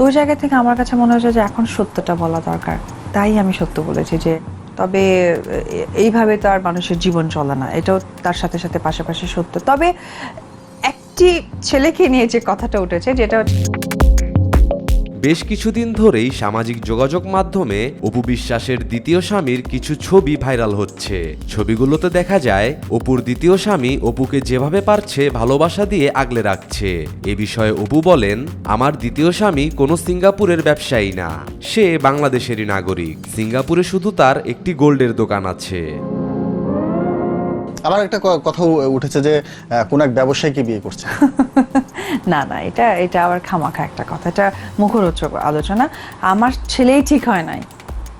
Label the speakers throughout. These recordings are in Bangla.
Speaker 1: ওই জায়গা থেকে আমার কাছে মনে হয়েছে যে এখন সত্যটা বলা দরকার, তাই আমি সত্য বলেছি যে তবে এইভাবে তো আর মানুষের জীবন চলে না, এটাও তার সাথে সাথে পাশাপাশি সত্য। তবে একটি ছেলেকে নিয়ে যে কথাটা উঠেছে, যেটা
Speaker 2: বেশ কিছুদিন ধরেই সামাজিক যোগাযোগ মাধ্যমে অপু বিশ্বাসের দ্বিতীয় স্বামীর কিছু ছবি ভাইরাল হচ্ছে। ছবিগুলোতে দেখা যায় অপুর দ্বিতীয় স্বামী অপুকে যেভাবে পারছে ভালোবাসা দিয়ে আগলে রাখছে। এ বিষয়ে অপু বলেন, আমার দ্বিতীয় স্বামী কোনো সিঙ্গাপুরের ব্যবসায়ী না, সে বাংলাদেশেরই নাগরিক। সিঙ্গাপুরে শুধু তার একটি গোল্ডের দোকান আছে।
Speaker 3: আবার একটা কথা উঠেছে যে কোন এক ব্যবসায়ীকে বিয়ে করছে।
Speaker 1: না না, এটা আবার খামাখা একটা কথা, এটা মুখরোচক আলোচনা। আমার ছেলেই ঠিক হয় নাই,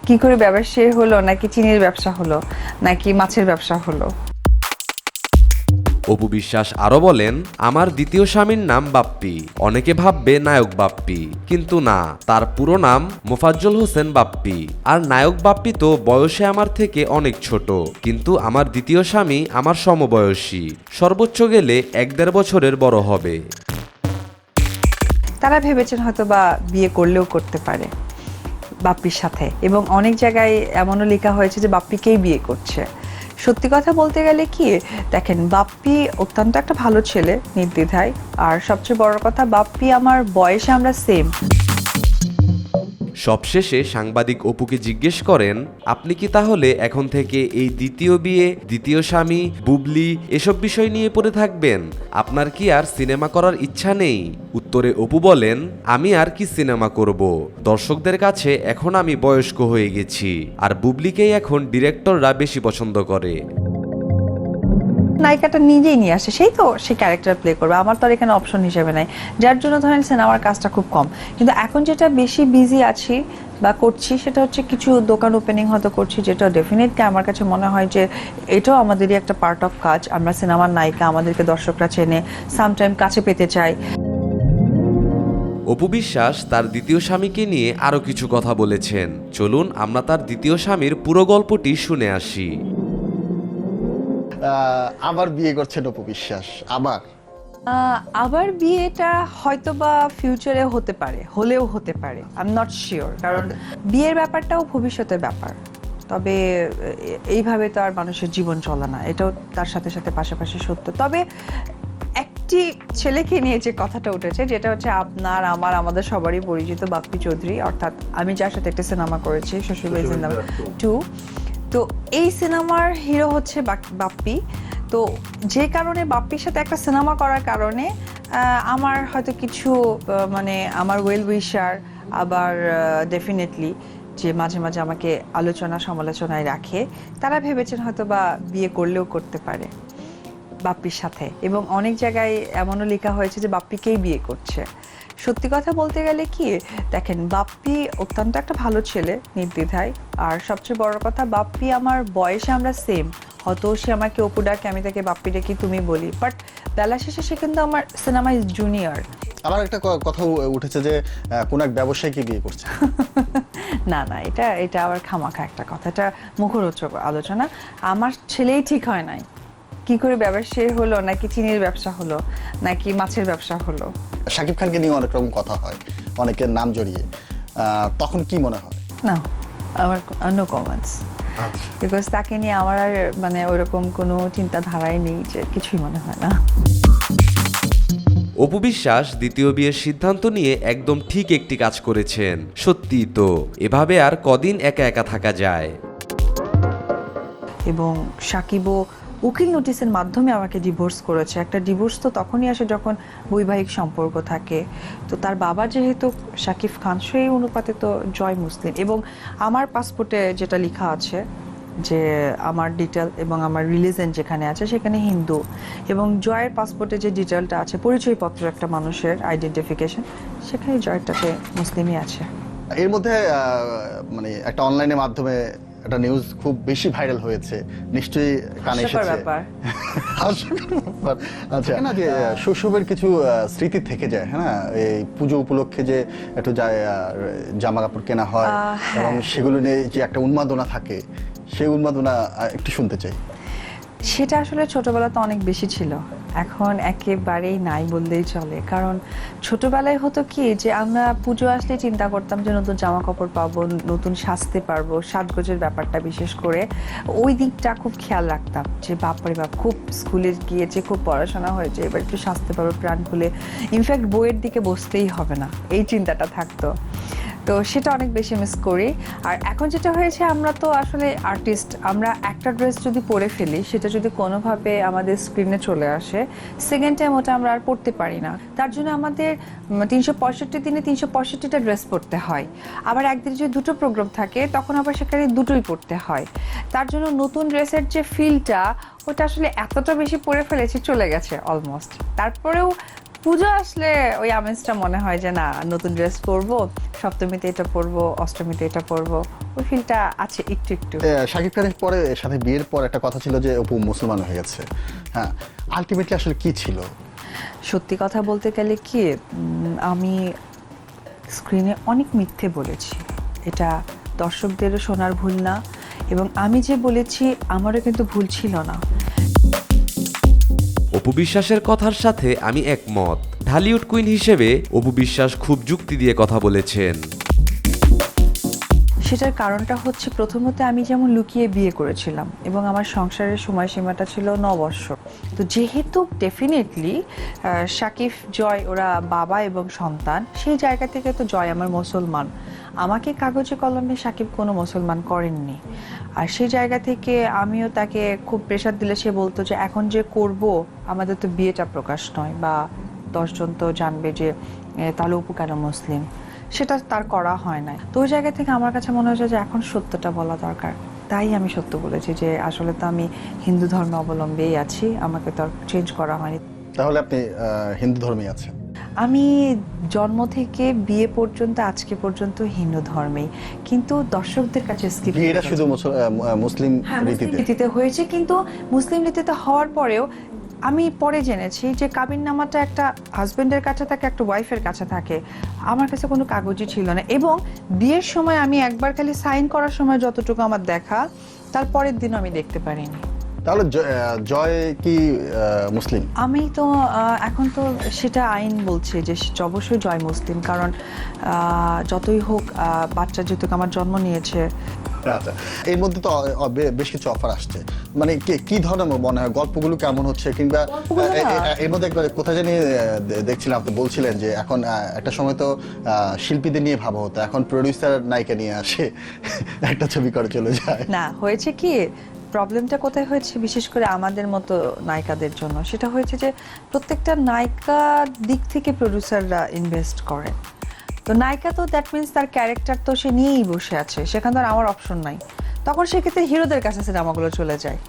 Speaker 1: কি করে ব্যবসায়ী হলো, নাকি চিনির ব্যবসা হলো, নাকি মাছের ব্যবসা হলো।
Speaker 2: অপু বিশ্বাস আরো বলেন, আমার দ্বিতীয় স্বামীর নাম বাপ্পি। অনেকে ভাববে নায়ক বাপ্পি, কিন্তু না, তার পুরো নাম মোফাজ্জল হোসেন বাপ্পি। আর নায়ক বাপ্পি তো বয়সে আমার থেকে অনেক ছোট, কিন্তু আমার দ্বিতীয় স্বামী আমার সমবয়সী, সর্বোচ্চ গেলে 1-1.5 বছরের বড় হবে।
Speaker 1: তারা ভেবেছেন হয়তো বা বিয়ে করলেও করতে পারে বাপ্পির সাথে, এবং অনেক জায়গায় এমনও লেখা হয়েছে যে বাপ্পিকেই বিয়ে করছে। সত্যি কথা বলতে গেলে কি, দেখেন, বাপ্পি অত্যন্ত একটা ভালো ছেলে নির্দ্বিধায়, আর সবচেয়ে বড় কথা, বাপ্পি আমার বয়সে আমরা সেম।
Speaker 2: সবশেষে সাংবাদিক অপুকে জিজ্ঞেস করেন, আপনি কি তাহলে এখন থেকে এই দ্বিতীয় বিয়ে, দ্বিতীয় স্বামী, বুবলি এসব বিষয় নিয়ে পড়ে থাকবেন? আপনার কি আর সিনেমা করার ইচ্ছা নেই? উত্তরে অপু বলেন, আমি আর কি সিনেমা করব, দর্শকদের কাছে এখন আমি বয়স্ক হয়ে গেছি, আর বুবলিকেই এখন ডিরেক্টররা বেশি পছন্দ করে।
Speaker 1: নায়িকাটা নিজেই নিয়ে আসে, সেই তো সে ক্যারেক্টার প্লে করবে, আমার তো আর এখানে অপশন হিসেবে নাই, যার জন্য ধরেন সিনেমার কাজটা খুব কম। কিন্তু এখন যেটা বেশি বিজি আছি বা করছি, সেটা হচ্ছে কিছু দোকান ওপেনিং হয়তো করছি, যেটা ডেফিনেটলি আমার কাছে মনে হয় যে এটাও আমাদেরই একটা পার্ট অফ কাজ। আমরা সিনেমার নায়িকা, আমাদেরকে দর্শকরা চেনে, সামটাইম কাছে পেতে চাই।
Speaker 2: অপু বিশ্বাস তার দ্বিতীয় স্বামীকে নিয়ে আরো কিছু কথা বলেছেন। চলুন আমরা তার দ্বিতীয় স্বামীর পুরো গল্পটি শুনে আসি।
Speaker 3: আবার বিয়ে করছেন অপু বিশ্বাস,
Speaker 1: আবার বিয়েটা হয়তো বা ফিউচারে হতে পারে, হলেও হতে পারে, আই এম নট শিওর, কারণ বিয়ের ব্যাপারটাও ভবিষ্যতের ব্যাপার। তবে এইভাবে তো আর মানুষের জীবন চলে না, এটাও তার সাথে সাথে পাশাপাশি সত্য। তবে একটি ছেলেকে নিয়ে যে কথাটা উঠেছে, যেটা হচ্ছে আপনার, আমাদের সবারই পরিচিত বাপ্পি চৌধুরী, অর্থাৎ আমি যার সাথে একটা সিনেমা করেছি, শ্বশুরবাড়ি জিন্দাবাদ 2। তো এই সিনেমার হিরো হচ্ছে বাপ্পি। তো যে কারণে বাপ্পির সাথে একটা সিনেমা করার কারণে আমার হয়তো কিছু মানে আমার ওয়েল উইশার, আবার ডেফিনেটলি যে মাঝে মাঝে আমাকে আলোচনা সমালোচনায় রাখে, তারা ভেবেছেন হয়তো বা বিয়ে করলেও করতে পারে বাপ্পির সাথে, এবং অনেক জায়গায় এমনও লেখা হয়েছে যে বাপ্পিকেই বিয়ে করছে। সত্যি কথা বলতে গেলে কি, দেখেন, বাপ্পি অত্যন্ত একটা ভালো ছেলে নির্দ্বিধায়, আর সবচেয়ে বড় কথা, বাপ্পি আমার বয়সে আমরা সেম। হয়তো সে আমাকে অপু ডাকে, আমি তাকে বাপ্পি ডাকি, তুমি বলি, বাট বেলা শেষে সে কিন্তু আমার সিনেমায় জুনিয়র।
Speaker 3: আবার একটা কথা উঠেছে যে কোন এক ব্যবসায়ীকে বিয়ে করছে।
Speaker 1: না না, এটা আবার খামাখা একটা কথা, এটা মুখরোচক আলোচনা। আমার ছেলেই ঠিক হয় নাই, কি করে ব্যবসায়ী হলো, নাকি চিনির ব্যবসা হলো, নাকি মাছের ব্যবসা হলো।
Speaker 3: শাকিব খানকে নিয়ে অনেক রকম কথা হয়, অনেকের নাম জড়িয়ে, তখন কি মনে হয়?
Speaker 1: না, আমার নো কমেন্টস, বিকজ তাকে নিয়ে আমার আর মানে ওইরকম কোনো চিন্তাধারাই নেই, যে কিছুই মনে হয় না।
Speaker 2: অপু বিশ্বাস দ্বিতীয় বিয়ের সিদ্ধান্ত নিয়ে একদম ঠিক একটি কাজ করেছেন। সত্যিই তো, এভাবে আর কদিন একা একা থাকা যায়।
Speaker 1: এবং সাকিবও উকিল নোটিশের মাধ্যমে আমাকে ডিভোর্স করেছে। একটা ডিভোর্স তো তখনই আসে যখন বৈবাহিক সম্পর্ক থাকে। তো তার বাবা যেহেতু শাকিব খান, সেই অনুপাতে তো জয় মুসলিম, এবং আমার পাসপোর্টে যেটা লেখা আছে যে আমার ডিটেল এবং আমার রিলিজন যেখানে আছে সেখানে হিন্দু, এবং জয়ের পাসপোর্টে যে ডিটেলটা আছে, পরিচয়পত্র একটা মানুষের আইডেন্টিফিকেশন, সেখানে জয়টাতে মুসলিমই আছে।
Speaker 3: এর মধ্যে মানে একটা অনলাইনের মাধ্যমে একটা নিউজ খুব বেশি ভাইরাল হয়েছে, নিশ্চয়ই কানে
Speaker 1: হাস্যকর
Speaker 3: এসেছে।
Speaker 1: ব্যাপার।
Speaker 3: হাস্যকর ব্যাপার। আচ্ছা, না যে শৈশবের কিছু স্মৃতি থেকে যায়, হ্যাঁ, এই পুজো উপলক্ষে যে একটু জামা কাপড় কেনা হয়, এবং সেগুলো নিয়ে যে একটা উন্মাদনা থাকে, সেই উন্মাদনা একটু শুনতে চাই।
Speaker 1: সেটা আসলে ছোটবেলাতে অনেক বেশি ছিল, এখন একেবারেই নাই বললেই চলে। কারণ ছোটবেলায় হতো কি যে আমরা পুজো আসলে চিন্তা করতাম যে নতুন জামা কাপড় পাবো, নতুন সাজতে পারবো, সাজগোজের ব্যাপারটা বিশেষ করে ওই দিকটা খুব খেয়াল রাখতাম যে বাপরে বাপ খুব স্কুলে গিয়েছে, খুব পড়াশোনা হয়েছে, এবার একটু সাজতে পারবো প্রাণ খুলে, ইনফ্যাক্ট বইয়ের দিকে বসতেই হবে না, এই চিন্তাটা থাকতো। তো সেটা অনেক বেশি মিস করি। আর এখন যেটা হয়েছে, আমরা তো আসলে আর্টিস্ট, আমরা একটা ড্রেস যদি পরে ফেলি, সেটা যদি কোনোভাবে আমাদের স্ক্রিনে চলে আসে, সেকেন্ড টাইম ওটা আমরা আর পরতে পারি না। তার জন্য আমাদের 365 দিনে 365টা ড্রেস পরতে হয়। আবার একদিন যদি দুটো প্রোগ্রাম থাকে, তখন আবার সেখানে দুটোই পরতে হয়। তার জন্য নতুন ড্রেসের যে ফিলটা, ওটা আসলে এতটা বেশি পরে ফেলেছি, চলে গেছে অলমোস্ট। তারপরেও পুজো আসলে ওই আমেজটা মনে হয় যে না, নতুন ড্রেস পরবো, সপ্তমীতে এটা পরবো, অষ্টমীতে এটা পরবো, ওই ফিলটা আছে একটু একটু।
Speaker 3: শাকিব খানের পরে সাথে বিয়ের পর একটা কথা ছিল যে অপু মুসলমান হয়ে গেছে, হ্যাঁ, আলটিমেটলি আসলে কি ছিল?
Speaker 1: সত্যি কথা বলতে গেলে কি, আমি স্ক্রিনে অনেক মিথ্যে বলেছি, এটা দর্শকদেরও শোনার ভুল না, এবং আমি যে বলেছি আমারও কিন্তু ভুল ছিল না।
Speaker 2: অপু বিশ্বাসের কথার সাথে আমি একমত। ঢালিউড কুইন হিসেবে অপু বিশ্বাস খুব যুক্তি দিয়ে কথা বলেছেন।
Speaker 1: সেটার কারণটা হচ্ছে, প্রথমত আমি যেমন লুকিয়ে বিয়ে করেছিলাম এবং আমার সংসারের সময়সীমাটা ছিল 9 বৎসর। তো যেহেতু ডেফিনেটলি শাকিব জয় ওরা বাবা এবং সন্তান, সেই জায়গা থেকে তো জয় আমার মুসলমান, আমাকে কাগজে কলমে শাকিব কোনো মুসলমান করেননি। আর সেই জায়গা থেকে আমিও তাকে খুব প্রেশার দিলে সে বলতো যে এখন যে করব, আমাদের তো বিয়েটা প্রকাশ নয়, বা 10 জন তো জানবে যে তাহলে অপু কেন মুসলিম, সেটা তার করা হয় না। তো ওই জায়গা থেকে আমার কাছে মনে হচ্ছে যে এখন সত্যটা বলা দরকার, তাই আমি সত্য বলেছি যে আসলে তো আমি হিন্দু ধর্ম অবলম্বেই আছি, আমাকে তো চেঞ্জ করা হয়নি।
Speaker 3: তাহলে আপনি হিন্দু ধর্মে আছেন?
Speaker 1: আমি জন্ম থেকে বিয়ে পর্যন্ত আজকে পর্যন্ত হিন্দু ধর্মেই, কিন্তু দর্শকদের কাছে skip হয়ে
Speaker 3: বিয়েটা
Speaker 1: গেছে।
Speaker 3: শুধু মুসলিম
Speaker 1: হ্যাঁ, মুসলিম
Speaker 3: রীতিতে?
Speaker 1: রীতিতে হয়েছে, কিন্তু মুসলিম রীতিতে হওয়ার পরেও আমি পরে জেনেছি যে কাবিননামাটা একটা হাজবেন্ডের কাছে থাকে, একটা ওয়াইফের কাছে থাকে, আমার কাছে কোনো কাগজই ছিল না। এবং বিয়ের সময় আমি একবার খালি সাইন করার সময় যতটুকু আমার দেখা, তার পরের দিনও আমি দেখতে পারিনি।
Speaker 3: তাহলে জয় কি মুসলিম?
Speaker 1: আমি তো এখন তো সেটা আইন বলছে যে অবশ্যই জয় মুসলিম, কারণ যতই হোক বাচ্চা যেহেতু আমার জন্ম নিয়েছে।
Speaker 3: আচ্ছা, এর মধ্যে তো বেশ কিছু অফার আসছে, মানে কি ধরনের মনে হয়, গল্পগুলো কেমন হচ্ছে, কিংবা এর মধ্যে একবার কোথায় জানি দেখছিলাম আপনি বলছিলেন যে এখন একটা সময় তো শিল্পীদের নিয়ে ভাবা হতো, এখন প্রডিউসার নায়িকা নিয়ে আসে একটা ছবি করে চলে যায়।
Speaker 1: না, হয়েছে কি, প্রবলেমটা কোথায় হয়েছে, বিশেষ করে আমাদের মতো নায়িকাদের জন্য, সেটা হয়েছে যে প্রত্যেকটা নায়িকার দিক থেকে প্রডিউসাররা ইনভেস্ট করে। তো নায়িকা তো দ্যাট মিনস তার ক্যারেক্টার তো সে নিয়েই বসে আছে, সেখানে তো আর আমার অপশন নাই, তখন সেক্ষেত্রে হিরোদের কাছে সিনেমাগুলো চলে যায়।